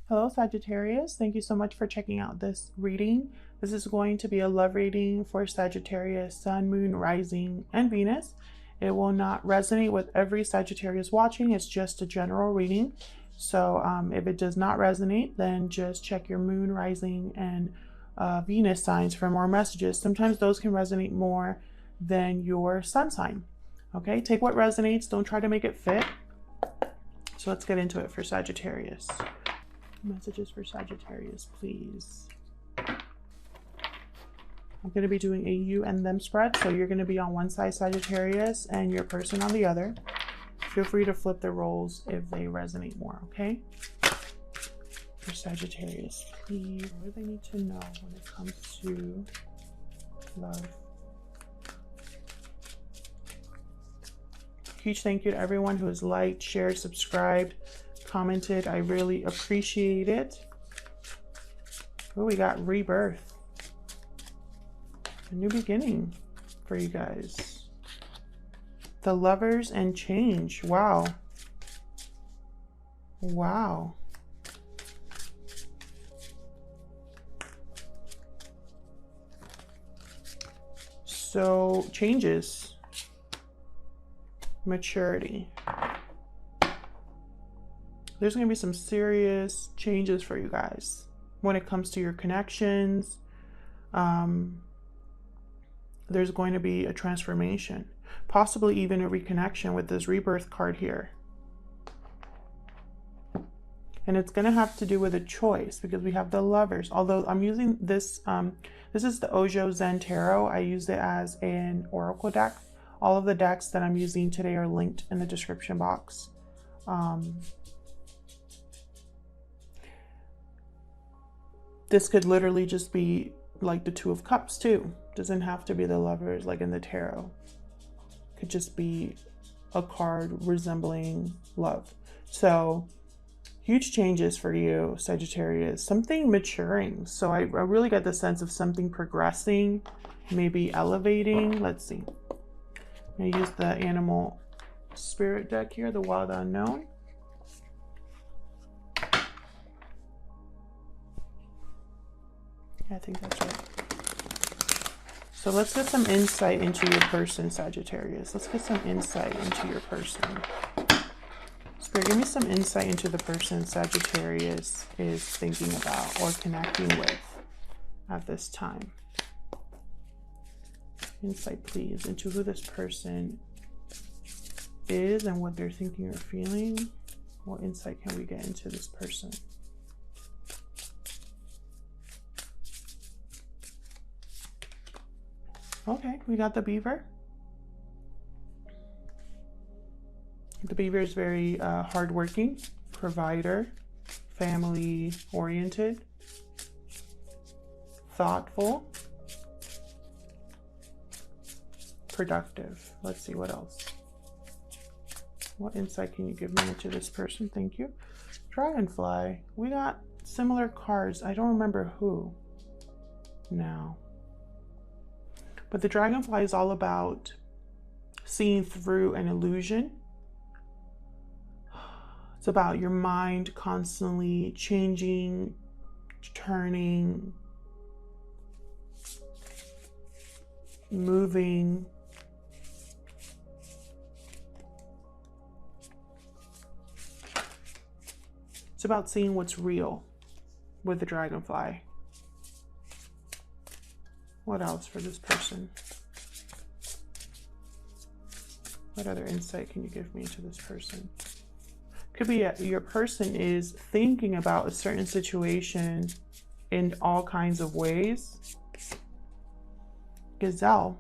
Hello, Sagittarius. Thank you so much for checking out this reading. This is going to be a love reading for Sagittarius, Sun, Moon, Rising, and Venus. It will not resonate with every Sagittarius watching. It's just a general reading. So if it does not resonate, then just check your Moon, Rising, and Venus signs for more messages. Sometimes those can resonate more than your Sun sign. Okay, take what resonates. Don't try to make it fit. So let's get into it for Sagittarius. Messages for Sagittarius, please. I'm going to be doing a you and them spread, so you're going to be on one side, Sagittarius, and your person on the other. Feel free to flip the roles if they resonate more, okay? For Sagittarius, please. What do they need to know when it comes to love? Huge thank you to everyone who has liked, shared, subscribed, commented. I really appreciate it. Oh, we got rebirth. A new beginning for you guys. The Lovers and change. Wow. Wow. So, changes. Maturity. There's going to be some serious changes for you guys when it comes to your connections. There's going to be a transformation, possibly even a reconnection with this rebirth card here. And it's going to have to do with a choice because we have the Lovers. Although I'm using this, this is the Ojo Zen Tarot. I use it as an oracle deck. All of the decks that I'm using today are linked in the description box. This could literally just be like the Two of Cups too. Doesn't have to be the Lovers like in the tarot. Could just be a card resembling love. So huge changes for you, Sagittarius. Something maturing. So I really get the sense of something progressing, maybe elevating. Let's see. I'm gonna use the Animal Spirit deck here, the Wild Unknown. I think that's right. So let's get some insight into your person, Sagittarius. Let's get some insight into your person. Spirit, give me some insight into the person Sagittarius is thinking about or connecting with at this time. Insight, please, into who this person is and what they're thinking or feeling. What insight can we get into this person? Okay, we got the Beaver. The Beaver is very hardworking, provider, family-oriented, thoughtful, productive. Let's see what else. What insight can you give me into this person? Thank you. Dragonfly. We got similar cards. I don't remember who now. But the Dragonfly is all about seeing through an illusion. It's about your mind constantly changing, turning, moving. It's about seeing what's real with the Dragonfly. What else for this person? What other insight can you give me to this person? Could be your person is thinking about a certain situation in all kinds of ways. Gazelle.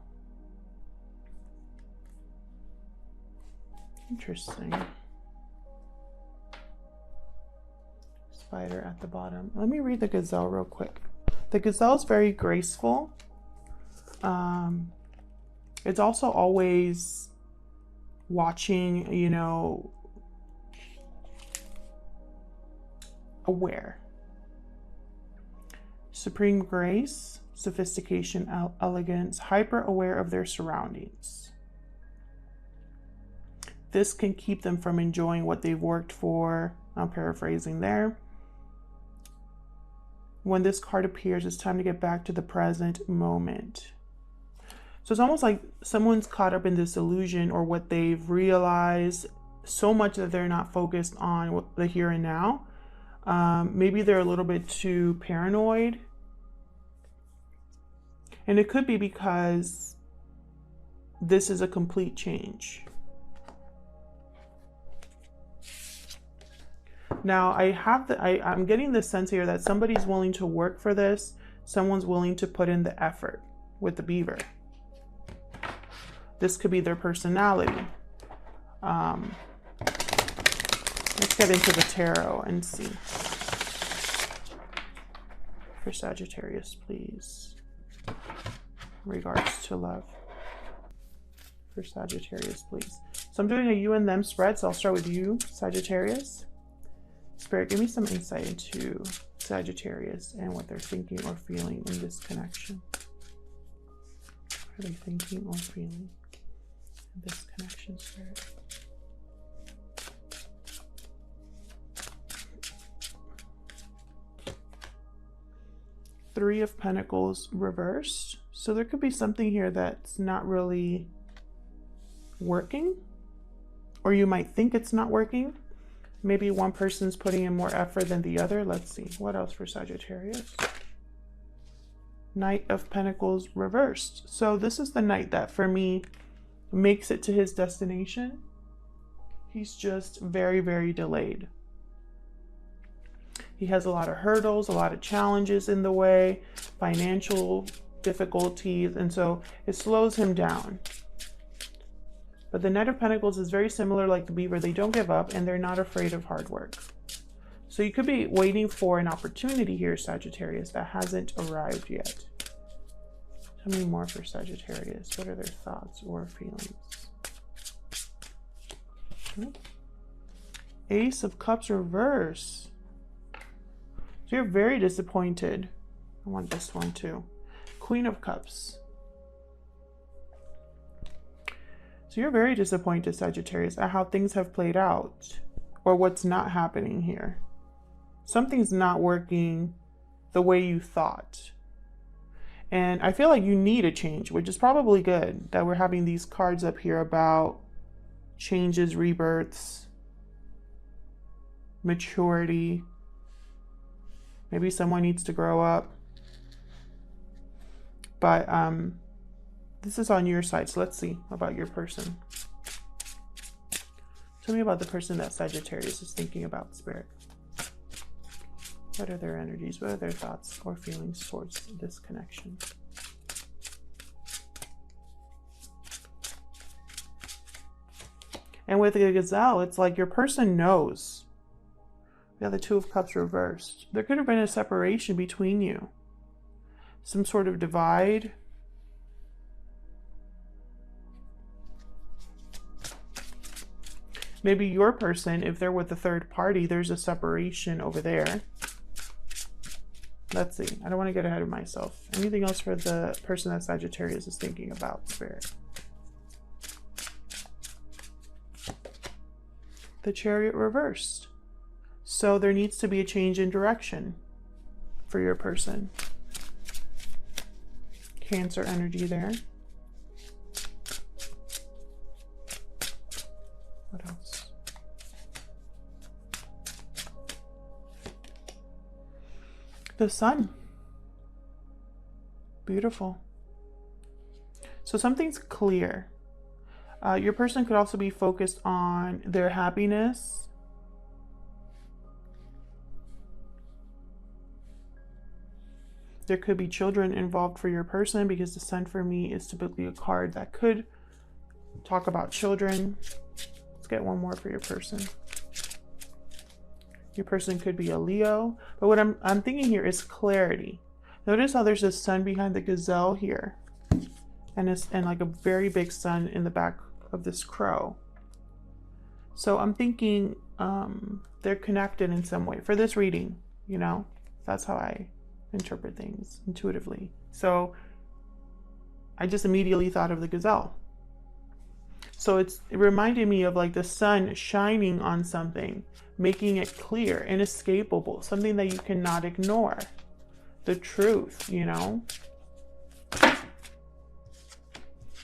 Interesting. Spider at the bottom. Let me read the Gazelle real quick. The Gazelle is very graceful. It's also always watching, you know, aware. Supreme grace, sophistication, elegance, hyper aware of their surroundings. This can keep them from enjoying what they've worked for. I'm paraphrasing there. when this card appears, it's time to get back to the present moment. So it's almost like someone's caught up in this illusion or what they've realized so much that they're not focused on the here and now. Maybe they're a little bit too paranoid. And it could be because this is a complete change. Now I'm getting the sense here that somebody's willing to work for this. Someone's willing to put in the effort with the beaver. This could be their personality. Let's get into the tarot and see. For Sagittarius, please. In regards to love. For Sagittarius, please. So I'm doing a you and them spread. So I'll start with you, Sagittarius. Spirit, give me some insight into Sagittarius and what they're thinking or feeling in this connection. What are they thinking or feeling in this connection, Spirit? Three of Pentacles reversed. So there could be something here that's not really working, or you might think it's not working. Maybe one person's putting in more effort than the other. Let's see. What else for Sagittarius? Knight of Pentacles reversed. So this is the knight that, for me, makes it to his destination. He's just very, very delayed. He has a lot of hurdles, a lot of challenges in the way, financial difficulties, and so it slows him down. But the Knight of Pentacles is very similar like the beaver. They don't give up and they're not afraid of hard work. So you could be waiting for an opportunity here, Sagittarius, that hasn't arrived yet. Tell me more for Sagittarius. What are their thoughts or feelings? Okay. Ace of Cups reverse. So you're very disappointed. I want this one too. Queen of Cups. So you're very disappointed, Sagittarius, at how things have played out or what's not happening here. Something's not working the way you thought. And I feel like you need a change, which is probably good that we're having these cards up here about changes, rebirths, maturity. Maybe someone needs to grow up. But this is on your side, so let's see about your person. Tell me about the person that Sagittarius is thinking about, Spirit. What are their energies? What are their thoughts or feelings towards this connection? And with the Gazelle, it's like your person knows. We have the Two of Cups reversed. There could have been a separation between you. Some sort of divide. Maybe your person, if they're with a third party, there's a separation over there. Let's see. I don't want to get ahead of myself. Anything else for the person that Sagittarius is thinking about, Spirit? The Chariot reversed. So there needs to be a change in direction for your person. Cancer energy there. What else? The Sun. Beautiful. So something's clear. Your person could also be focused on their happiness. There could be children involved for your person because the Sun for me is typically a card that could talk about children. Let's get one more for your person. Your person could be a Leo, but what I'm thinking here is clarity. Notice how there's a sun behind the gazelle here, and like a very big sun in the back of this crow. So I'm thinking they're connected in some way for this reading. You know, that's how I interpret things intuitively. So I just immediately thought of the gazelle. So it reminded me of like the sun shining on something, making it clear, inescapable, something that you cannot ignore. the truth, you know.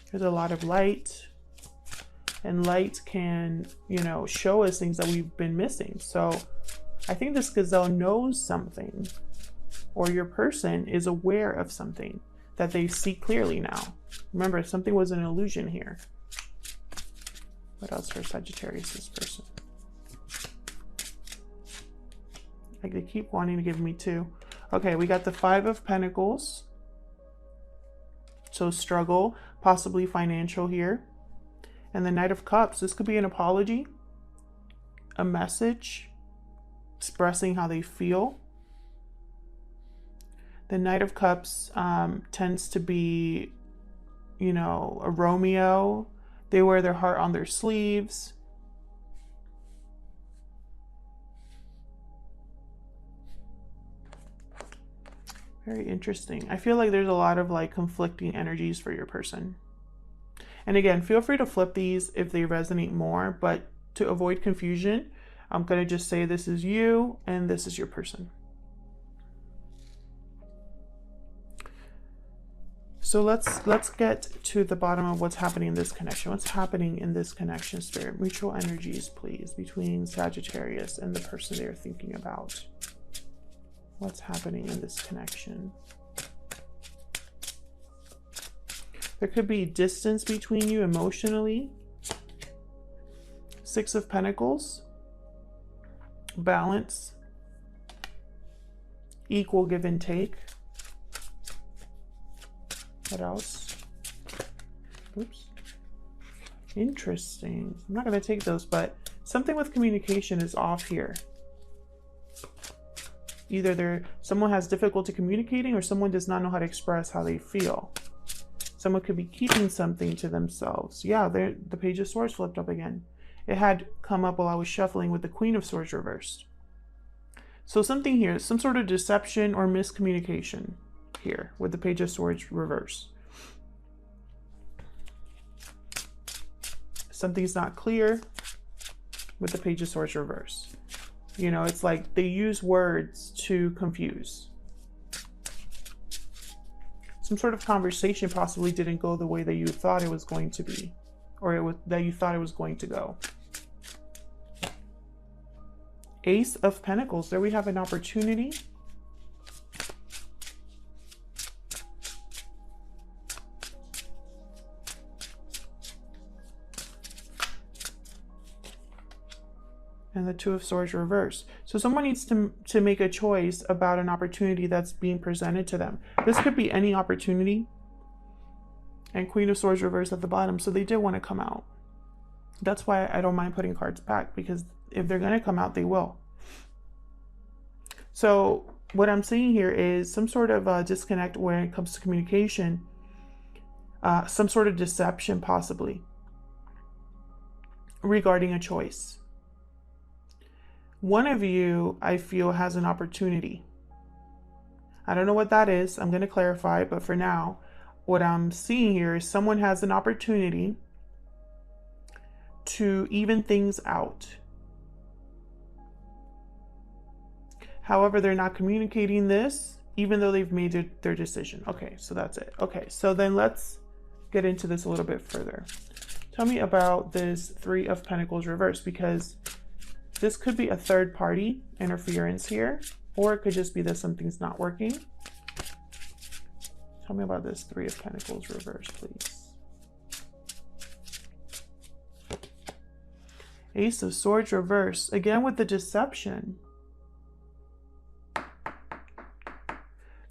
There's a lot of light, and light can, you know, show us things that we've been missing. So I think this gazelle knows something, or your person is aware of something that they see clearly now. Remember, something was an illusion here. What else for Sagittarius, this person? Like, they keep wanting to give me two. Okay, we got the Five of Pentacles. So struggle, possibly financial here. And the Knight of Cups. This could be an apology, a message, expressing how they feel. The Knight of Cups tends to be, you know, a Romeo. They wear their heart on their sleeves. Very interesting. I feel like there's a lot of like conflicting energies for your person. And again, feel free to flip these if they resonate more, but to avoid confusion, I'm going to just say this is you and this is your person. So let's get to the bottom of what's happening in this connection. What's happening in this connection, Spirit? Mutual energies, please, between Sagittarius and the person they're thinking about. What's happening in this connection? There could be distance between you emotionally. Six of Pentacles. Balance. Equal give and take. What else? Oops. Interesting. I'm not going to take those, but something with communication is off here. Either someone has difficulty communicating, or someone does not know how to express how they feel. Someone could be keeping something to themselves. Yeah, the Page of Swords flipped up again. It had come up while I was shuffling with the Queen of Swords reversed. So something here, some sort of deception or miscommunication here with the Page of Swords reversed. Something's not clear with the Page of Swords reversed. You know, it's like they use words to confuse. Some sort of conversation possibly didn't go the way that you thought it was going to be, or that you thought it was going to go. Ace of Pentacles. There we have an opportunity. And the Two of Swords reversed. So someone needs to make a choice about an opportunity that's being presented to them. This could be any opportunity. And Queen of Swords reversed at the bottom. So they did want to come out. That's why I don't mind putting cards back, because if they're going to come out, they will. So what I'm seeing here is some sort of disconnect when it comes to communication. Some sort of deception possibly regarding a choice. One of you, I feel, has an opportunity. I don't know what that is. I'm going to clarify, but for now, what I'm seeing here is someone has an opportunity to even things out. However, they're not communicating this, even though they've made their decision. Okay, so that's it. Okay, so then let's get into this a little bit further. Tell me about this Three of Pentacles reversed, because this could be a third party interference here, or it could just be that something's not working. Tell me about this Three of Pentacles reversed, please. Ace of Swords reversed, again with the deception.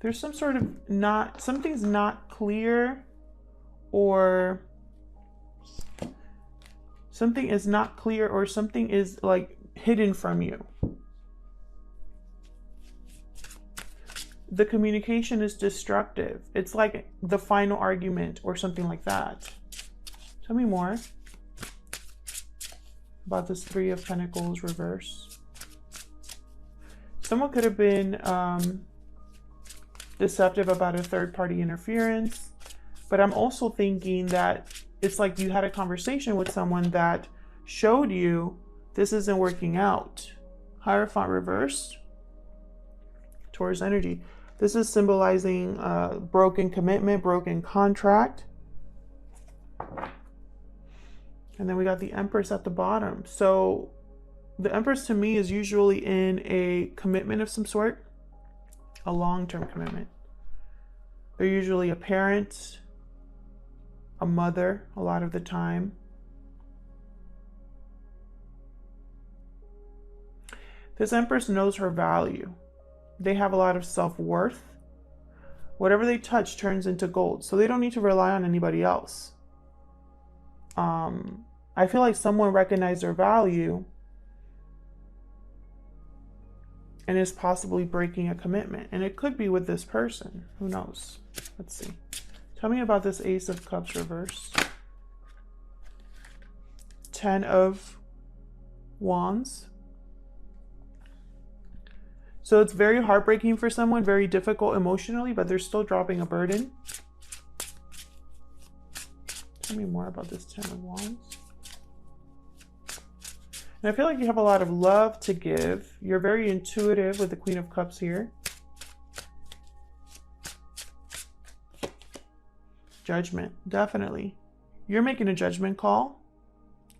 There's some sort of something's not clear, or something is not clear, or something is like hidden from you. The communication is destructive. It's like the final argument or something like that. Tell me more about this Three of Pentacles reverse. Someone could have been deceptive about a third-party interference, but I'm also thinking that it's like you had a conversation with someone that showed you this isn't working out. Hierophant reversed. Taurus energy. This is symbolizing broken commitment, broken contract. And then we got the Empress at the bottom. So the Empress to me is usually in a commitment of some sort, a long-term commitment. They're usually a parent, a mother a lot of the time. This Empress knows her value. They have a lot of self-worth. Whatever they touch turns into gold. So they don't need to rely on anybody else. I feel like someone recognized their value and is possibly breaking a commitment. And it could be with this person. Who knows? Let's see. Tell me about this Ace of Cups reverse. 10 of Wands. So it's very heartbreaking for someone, very difficult emotionally, but they're still dropping a burden. Tell me more about this 10 of Wands. And I feel like you have a lot of love to give. You're very intuitive with the Queen of Cups here. Judgment, definitely. You're making a judgment call,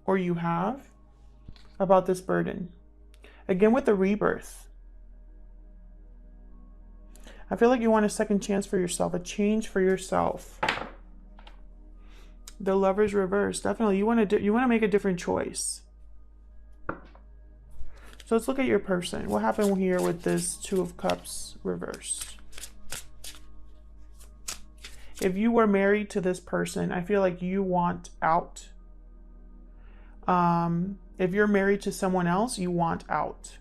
or you have, about this burden. Again, with the rebirth. I feel like you want a second chance for yourself, a change for yourself. The Lover's reverse, definitely. You want to make a different choice. So let's look at your person. What happened here with this 2 of Cups reversed? If you were married to this person, I feel like you want out. If you're married to someone else, you want out.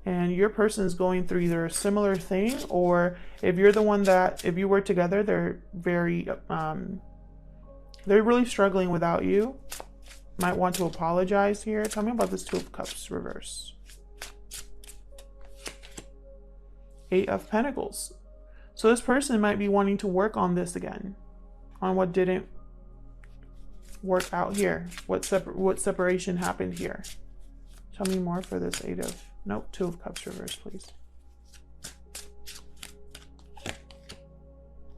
And your person is going through either a similar thing, or if you're the one that, if you were together, they're really struggling without you. Might want to apologize here. Tell me about this 2 of Cups reverse. 8 of Pentacles. So this person might be wanting to work on this again, on what didn't work out here. What separation happened here? Tell me more for this 2 of Cups reverse, please.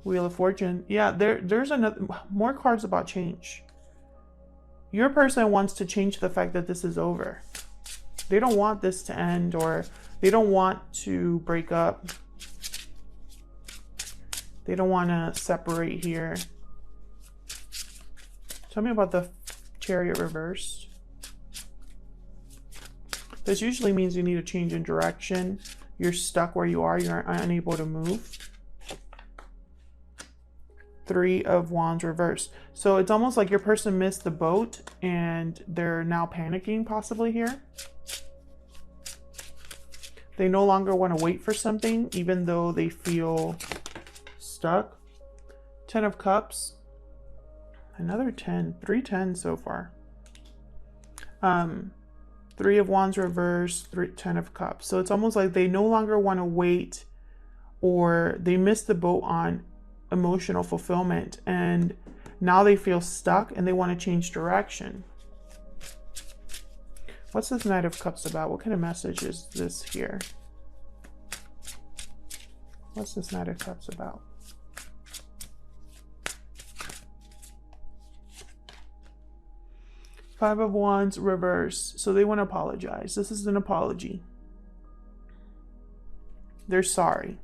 Wheel of Fortune. Yeah, there's more cards about change. Your person wants to change the fact that this is over. They don't want this to end, or they don't want to break up. They don't want to separate here. Tell me about the Chariot reversed. This usually means you need a change in direction. You're stuck where you are. You're unable to move. 3 of Wands reversed. So it's almost like your person missed the boat and they're now panicking possibly here. They no longer want to wait for something, even though they feel stuck. 10 of Cups. Another 10. 3 10s so far. 3 of Wands reversed. 10 of Cups. So it's almost like they no longer want to wait, or they missed the boat on emotional fulfillment, and now they feel stuck and they want to change direction. What's this Knight of Cups about? What kind of message is this here? What's this Knight of Cups about? Five of Wands reverse. So they want to apologize. This is an apology. They're sorry,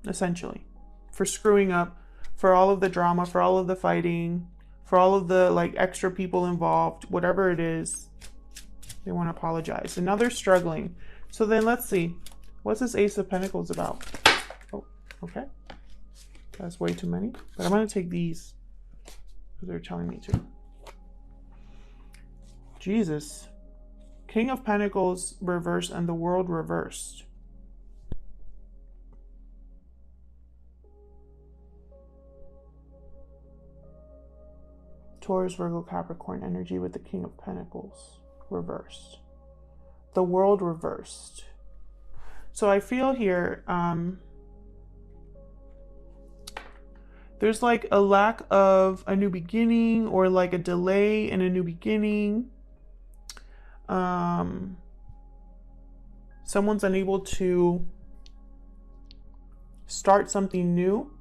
essentially, for screwing up, for all of the drama, for all of the fighting, for all of the extra people involved, whatever it is. They want to apologize. And now they're struggling. So then let's see. What's this Ace of Pentacles about? Oh, okay. That's way too many. But I'm going to take these because they're telling me to. Jesus. King of Pentacles reversed and the World reversed. Taurus, Virgo, Capricorn energy with the King of Pentacles reversed. The World reversed. So I feel here, there's like a lack of a new beginning, or like a delay in a new beginning. Someone's unable to start something new.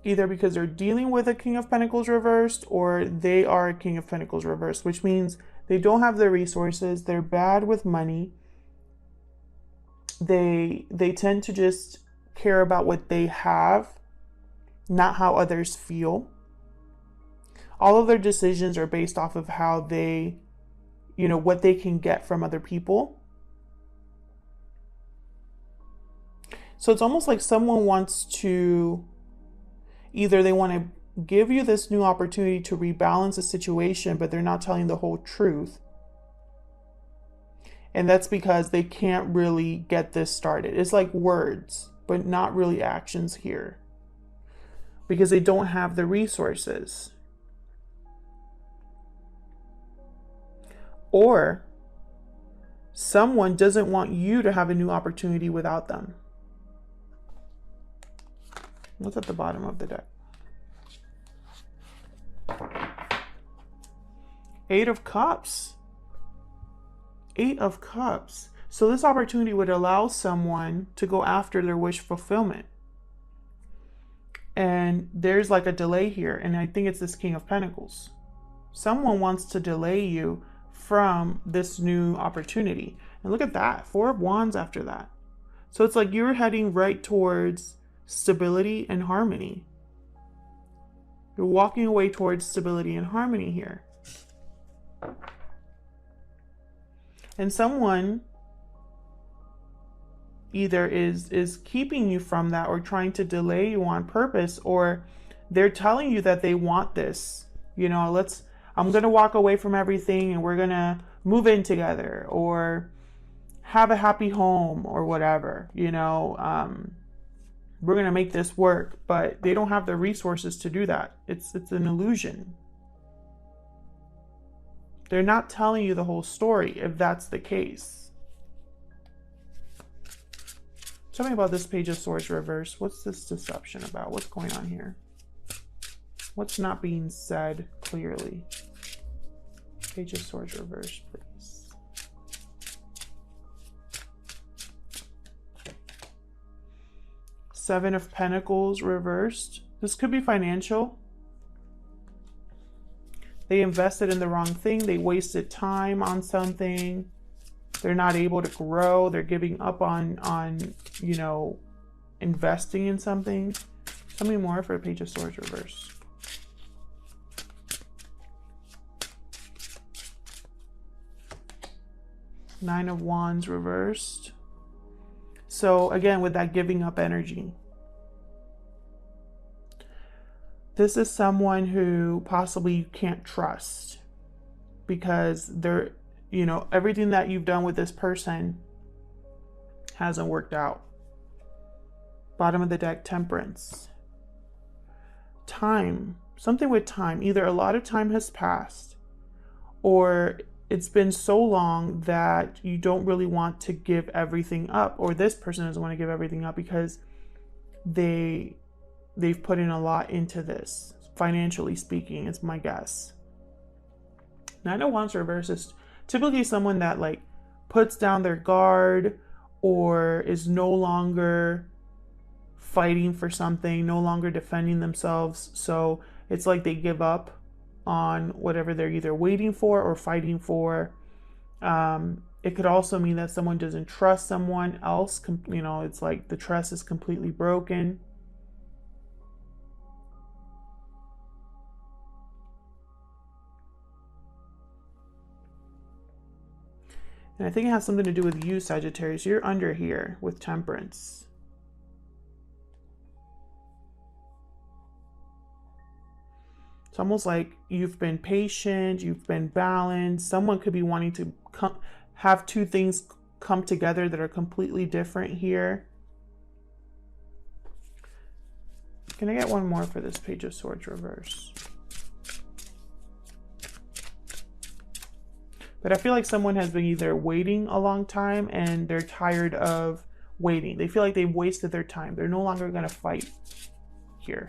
Either because they're dealing with a King of Pentacles reversed, or they are a King of Pentacles reversed, which means they don't have the resources. They're bad with money. They tend to just care about what they have, not how others feel. All of their decisions are based off of how they, what they can get from other people. So it's almost like someone wants to, either they want to give you this new opportunity to rebalance the situation, but they're not telling the whole truth. And that's because they can't really get this started. It's like words, but not really actions here, because they don't have the resources. Or someone doesn't want you to have a new opportunity without them. What's at the bottom of the deck? Eight of Cups. Eight of Cups. So this opportunity would allow someone to go after their wish fulfillment. And there's like a delay here. And I think it's this King of Pentacles. Someone wants to delay you from this new opportunity. And look at that. Four of Wands after that. So it's like you're heading right towards stability and harmony. You're walking away towards stability and harmony here. And someone either is keeping you from that, or trying to delay you on purpose, or they're telling you that they want this. I'm going to walk away from everything and we're going to move in together, or have a happy home, or whatever, we're going to make this work, but they don't have the resources to do that. It's an illusion. They're not telling you the whole story if that's the case. Tell me about this Page of Swords reverse. What's this deception about? What's going on here? What's not being said clearly? Page of Swords reverse, please. Seven of Pentacles reversed. This could be financial. They invested in the wrong thing. They wasted time on something. They're not able to grow. They're giving up on investing in something. Tell me more for a Page of Swords reverse. Nine of Wands reversed. So again, with that giving up energy. This is someone who possibly you can't trust, because they're, everything that you've done with this person hasn't worked out. Bottom of the deck, Temperance. Time. Something with time. Either a lot of time has passed, or it's been so long that you don't really want to give everything up, or this person doesn't want to give everything up because they've put in a lot into this, financially speaking, it's my guess. Nine of Wands reverse is typically someone that like puts down their guard, or is no longer fighting for something, no longer defending themselves. So it's like they give up on whatever they're either waiting for or fighting for. It could also mean that someone doesn't trust someone else. It's like the trust is completely broken. And I think it has something to do with you, Sagittarius. You're under here with Temperance. It's almost like you've been patient, you've been balanced. Someone could be wanting to have two things come together that are completely different here. Can I get one more for this Page of Swords reverse? But I feel like someone has been either waiting a long time and they're tired of waiting. They feel like they've wasted their time. They're no longer going to fight here.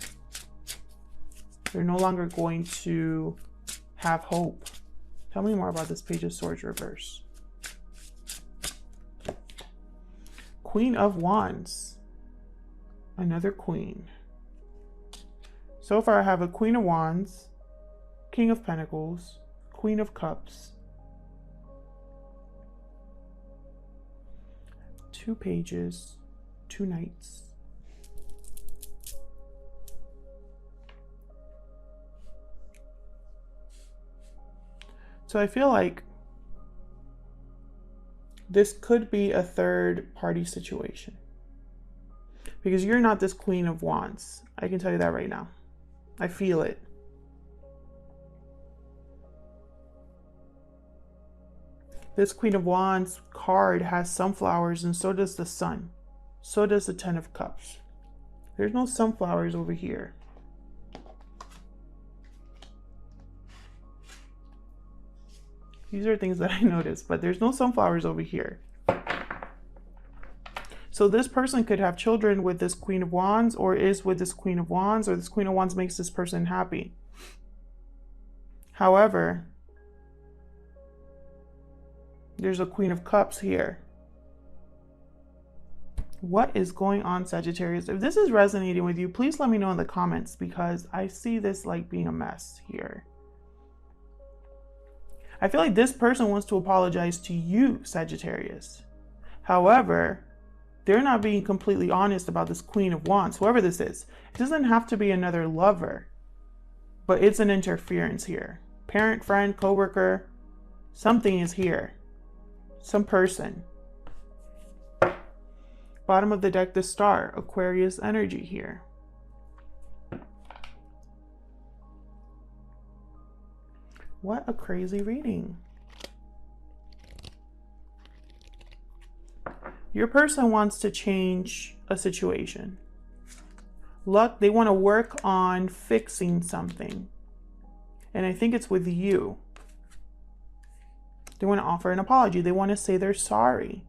They're no longer going to have hope. Tell me more about this Page of Swords reverse. Queen of Wands. Another queen. So far I have a Queen of Wands, King of Pentacles, Queen of Cups, 2 pages, 2 knights. So I feel like this could be a third party situation, because you're not this Queen of Wands. I can tell you that right now. I feel it. This Queen of Wands card has sunflowers, and so does the Sun. So does the Ten of Cups. There's no sunflowers over here. These are things that I noticed, but there's no sunflowers over here. So this person could have children with this Queen of Wands, or is with this Queen of Wands, or this Queen of Wands makes this person happy. However, there's a Queen of Cups here. What is going on, Sagittarius? If this is resonating with you, please let me know in the comments, because I see this like being a mess here. I feel like this person wants to apologize to you, Sagittarius. However, they're not being completely honest about this Queen of Wands, whoever this is. It doesn't have to be another lover, but it's an interference here. Parent, friend, coworker, something is here. Some person. Bottom of the deck, the Star, Aquarius energy here. What a crazy reading. Your person wants to change a situation. Luck, they want to work on fixing something. And I think it's with you. They want to offer an apology. They want to say they're sorry.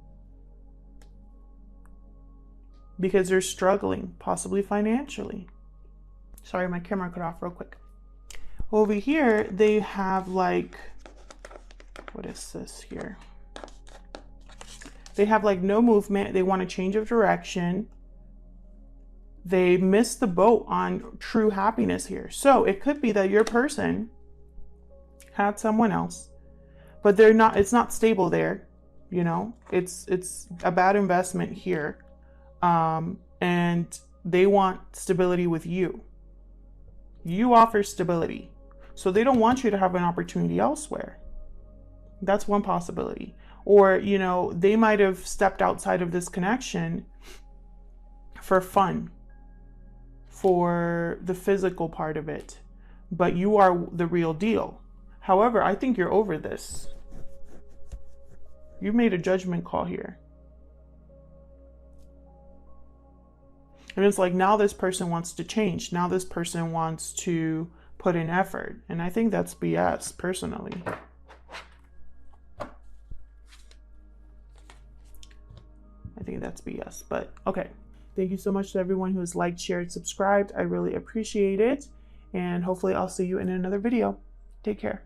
Because they're struggling, possibly financially. Sorry, my camera cut off real quick. Over here, they have like, what is this here? They have like no movement. They want a change of direction. They missed the boat on true happiness here. So it could be that your person had someone else, but they're not, it's not stable there. You know, it's a bad investment here. And they want stability with you. You offer stability. So they don't want you to have an opportunity elsewhere. That's one possibility. Or, you know, they might have stepped outside of this connection for fun, for the physical part of it, but you are the real deal. However, I think you're over this. You made a judgment call here. And it's like, now this person wants to change. Now this person wants to put in effort. And I think that's BS, personally. I think that's BS, but okay. Thank you so much to everyone who has liked, shared, subscribed. I really appreciate it. And hopefully I'll see you in another video. Take care.